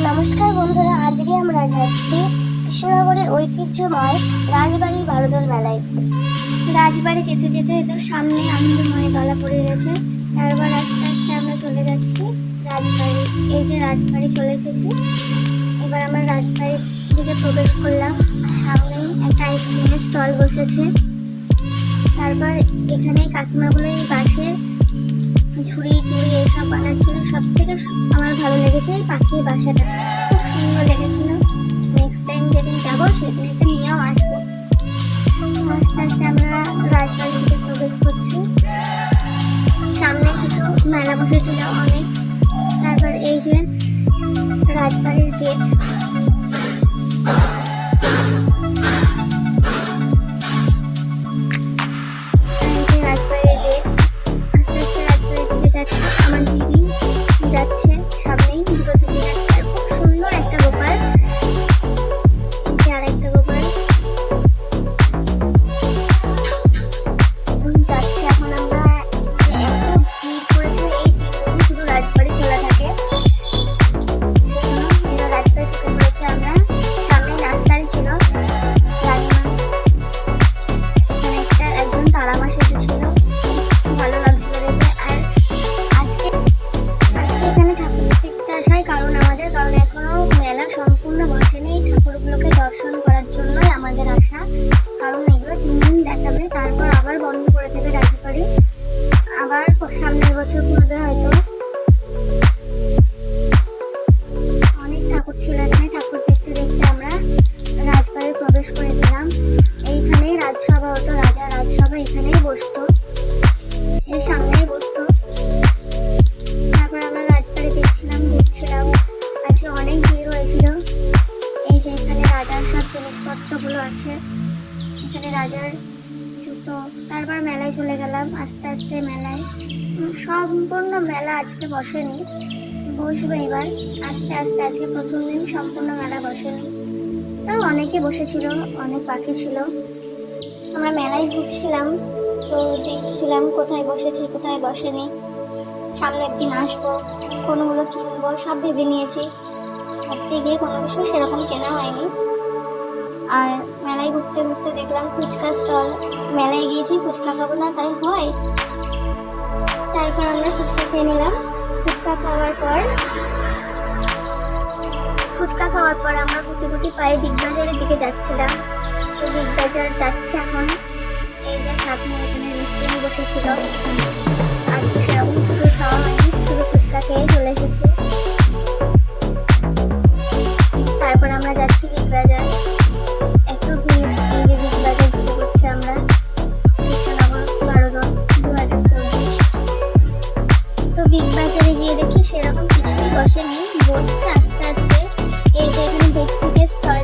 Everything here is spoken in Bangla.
নমস্কার বন্ধুরা, আজকে আমরা যাচ্ছি কৃষ্ণনগরের ঐতিহ্যময় রাজবাড়ির বারোদোল মেলায়। রাজবাড়ি যেতে যেতে তো সামনে আনন্দময় দলা পড়ে গেছে। তারপর আস্তে আস্তে আমরা চলে যাচ্ছি রাজবাড়ি। এই যে রাজবাড়ি চলে এসেছি। এবার আমরা রাজবাড়ির দিকে প্রবেশ করলাম। সামনেই একটা আইসক্রিমের স্টল বসেছে। তারপর এখানে কাকিমাগুলো এই বাঁশের ঝুড়ি টুড়ি এসব বানাচ্ছিল। সব থেকে আমার ভালো লেগেছে এই পাখির বাসাটা, খুব সুন্দর লেগেছিল। নেক্সট টাইম যেদিন যাবো সেদিন এটা নিয়েও আসবো। আস্তে আস্তে আমরা রাজবাড়ির দিকে প্রবেশ করছি। সামনে কিছু মেলা বসেছিল অনেক। তারপর এই যে রাজবাড়ির গেট। রাজবাড়ির গেট। আস্তে আস্তে রাজবাড়ির দিকে যাচ্ছে। আমার দিদি যাচ্ছে সামনেই, দুটো দিদি যাচ্ছে। আর খুব সুন্দর একটা গোপাল। এই যে আর একটা গোপাল যাচ্ছে। এখন আমরা এত ভিড় করেছে, এই দিনগুলো শুধু রাজবাড়ি খোলা থাকে। রাজবাড়ি ঢুকে পড়েছে আমরা। সামনে নার্সারি ছিল, রানীমা এখানে একজন তারামা সেজেছিল, ভালো লাগছিল দেখে। আর আজকে এখানে ঠাকুর দেখতে আসার কারণ এখনো মেলা সম্পূর্ণ বসেনি। ঠাকুরগুলোকে দর্শন করার জন্যই আমাদের আসা। কারণ এগুলো 3 দিন দেখাবে, তারপর আবার বন্ধ করে দেবে রাজবাড়ি। আবার সামনের বছর খুলবে হয়তো। অনেক ঠাকুর ছিল এখানে। ঠাকুর দেখতে দেখতে আমরা রাজবাড়ি প্রবেশ করে দিলাম। এইখানেই রাজসভা হতো, রাজা রাজসভা এখানেই বসতো, এর সামনেই বসতো। তারপর আমরা রাজবাড়ি দেখছিলাম, ঘুরছিলাম। আজকে অনেক ভিড় হয়েছিল। এই যে এখানে রাজার সব জিনিসপত্রগুলো আছে। এখানে রাজার জুতো। তারপর মেলায় চলে গেলাম। আস্তে আস্তে মেলায় সম্পূর্ণ মেলা আজকে বসেনি, বসবে এবার আস্তে আস্তে। আজকে প্রথম দিন সম্পূর্ণ মেলা বসেনি, তাও অনেকে বসেছিল, অনেক বাকি ছিল। আমরা মেলায় ঘুরছিলাম, তো দেখছিলাম কোথায় বসেছে কোথায় বসেনি। সামনের দিন আসবো, কোনোগুলো কিনবো সব ভেবে নিয়েছি। আজকে গিয়ে কোনো কিছু সেরকম কেনা হয়নি। আর মেলায় ঘুরতে ঘুরতে দেখলাম ফুচকা স্টল। মেলায় গিয়েছি, ফুচকা খাবো না তাই হয়। তারপর আমরা ফুচকা খেয়ে নিলাম। ফুচকা খাওয়ার পর আমরা গুটি গুটি পায়ে বিগ বাজারের দিকে যাচ্ছিলাম। তো বিগ বাজার যাচ্ছে এখন। এই যে সামনে এখানে রেস্টুরেন্ট বসেছিল। আজকে সেরকম কিছু খাওয়া হয়নি, শুধু ফুচকা খেয়ে চলে এসেছি। তারপর আমরা যাচ্ছি বিগ বাজার। এত ভিড়। এই যে বিগ বাজার ঢুকে পড়ছে আমরা। কৃষ্ণনগর বারোদোল 2024। তো বিগ বাজারে গিয়ে দেখি সেরকম কিছুই বসেনি, বসছে আস্তে আস্তে। এই যে এখানে বেডশিটের স্টল